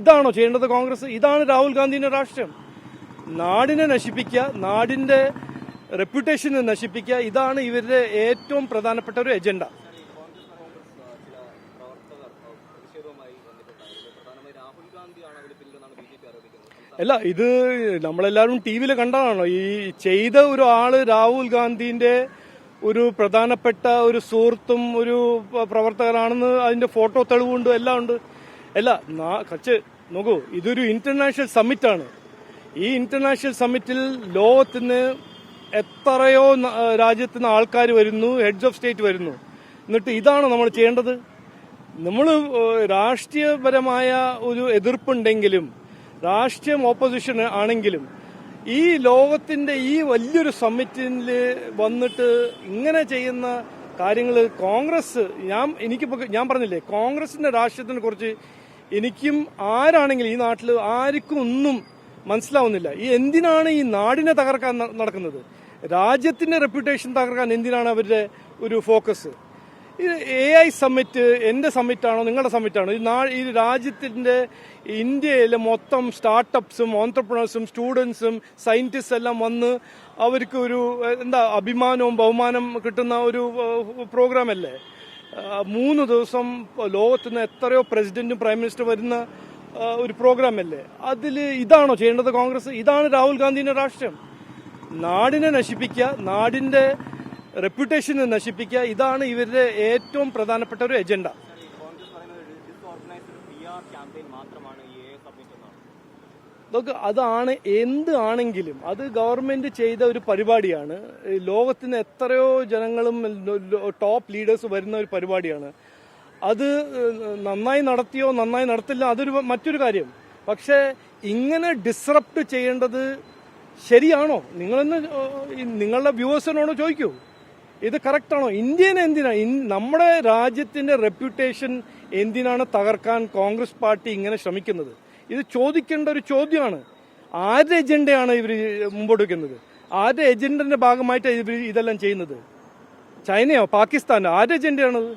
ഇതാണോ ചെയ്യേണ്ടത് കോൺഗ്രസ്? ഇതാണ് രാഹുൽ ഗാന്ധിയുടെ രാഷ്ട്രീയം. നാടിനെ നശിപ്പിക്കുക, നാടിന്റെ റെപ്യൂട്ടേഷനെ നശിപ്പിക്കുക, ഇതാണ് ഇവരുടെ ഏറ്റവും പ്രധാനപ്പെട്ട ഒരു എജൻഡ. അല്ല, ഇത് നമ്മളെല്ലാവരും ടി വിയിൽ കണ്ടതാണോ? ഈ ചെയ്ത ഒരു ആള് രാഹുൽ ഗാന്ധിന്റെ ഒരു പ്രധാനപ്പെട്ട ഒരു സുഹൃത്തും ഒരു പ്രവർത്തകരാണെന്ന് അതിന്റെ ഫോട്ടോ തെളിവുണ്ട്, എല്ലാം ഉണ്ട്. അല്ല, നോക്കൂ, ഇതൊരു ഇന്റർനാഷണൽ സമ്മിറ്റാണ്. ഈ ഇന്റർനാഷണൽ സമ്മിറ്റിൽ ലോകത്തിന് എത്രയോ രാജ്യത്തുനിന്ന് ആൾക്കാർ വരുന്നു, ഹെഡ്സ് ഓഫ് സ്റ്റേറ്റ് വരുന്നു. എന്നിട്ട് ഇതാണ് നമ്മൾ ചെയ്യേണ്ടത്? നമ്മൾ രാഷ്ട്രീയപരമായ ഒരു എതിർപ്പുണ്ടെങ്കിലും, രാഷ്ട്രീയം ഓപ്പോസിഷൻ ആണെങ്കിലും, ഈ ലോകത്തിന്റെ ഈ വലിയൊരു സമ്മിറ്റിൽ വന്നിട്ട് ഇങ്ങനെ ചെയ്യുന്ന കാര്യങ്ങൾ കോൺഗ്രസ്, ഞാൻ പറഞ്ഞില്ലേ, കോൺഗ്രസിന്റെ രാഷ്ട്രീയത്തിനെ കുറിച്ച് എനിക്കും ആരാണെങ്കിലും ഈ നാട്ടിൽ ആർക്കും ഒന്നും മനസ്സിലാവുന്നില്ല. എന്തിനാണ് ഈ നാടിനെ തകർക്കാൻ നടക്കുന്നത്? രാജ്യത്തിന്റെ റെപ്യൂട്ടേഷൻ തകർക്കാൻ എന്തിനാണ് അവരുടെ ഒരു ഫോക്കസ്? AI സമ്മിറ്റ് എന്റെ സമ്മിറ്റാണോ നിങ്ങളുടെ സമ്മിറ്റാണോ? ഈ രാജ്യത്തിന്റെ ഇന്ത്യയിലെ മൊത്തം സ്റ്റാർട്ടപ്സും ഓൺട്രപ്രണേഴ്സും സ്റ്റുഡൻസും സയന്റിസ്റ്റ് എല്ലാം വന്ന് അവർക്ക് ഒരു അഭിമാനവും ബഹുമാനം കിട്ടുന്ന ഒരു പ്രോഗ്രാം അല്ലേ? 3 ദിവസം ലോകത്തുനിന്ന് എത്രയോ പ്രസിഡന്റും പ്രൈം മിനിസ്റ്റർ വരുന്ന ഒരു പ്രോഗ്രാം അല്ലേ? അതിൽ ഇതാണോ ചെയ്യേണ്ടത് കോൺഗ്രസ്? ഇതാണ് രാഹുൽ ഗാന്ധിയുടെ രാഷ്ട്രീയം. നാടിനെ നശിപ്പിക്കുക, നാടിന്റെ റെപ്യൂട്ടേഷനെ നശിപ്പിക്കുക, ഇതാണ് ഇവരുടെ ഏറ്റവും പ്രധാനപ്പെട്ട ഒരു എജൻഡ. അതാണ് എന്ത് ആണെങ്കിലും അത് ഗവൺമെന്റ് ചെയ്ത ഒരു പരിപാടിയാണ്. ലോകത്തിന് എത്രയോ ജനങ്ങളും ടോപ്പ് ലീഡേഴ്സ് വരുന്ന ഒരു പരിപാടിയാണ്. അത് നന്നായി നടത്തിയോ നന്നായി നടത്തില്ല അതൊരു മറ്റൊരു കാര്യം. പക്ഷെ ഇങ്ങനെ ഡിസ്റപ്റ്റ് ചെയ്യേണ്ടത് ശരിയാണോ? നിങ്ങളുടെ വ്യൂവേഴ്സിനോട് ചോദിക്കൂ, ഇത് കറക്റ്റാണോ? ഇന്ത്യനെ നമ്മുടെ രാജ്യത്തിന്റെ റെപ്യൂട്ടേഷൻ എന്തിനാണ് തകർക്കാൻ കോൺഗ്രസ് പാർട്ടി ഇങ്ങനെ ശ്രമിക്കുന്നത്? ഇത് ചോദിക്കേണ്ട ഒരു ചോദ്യമാണ്. ആരുടെ എജൻഡയാണ് ഇവർ മുമ്പോട്ട് വയ്ക്കുന്നത്? ആരുടെ എജൻഡന്റെ ഭാഗമായിട്ടാണ് ഇവർ ഇതെല്ലാം ചെയ്യുന്നത്? ചൈനയോ പാകിസ്ഥാനോ? ആരുടെ എജൻഡയാണത്?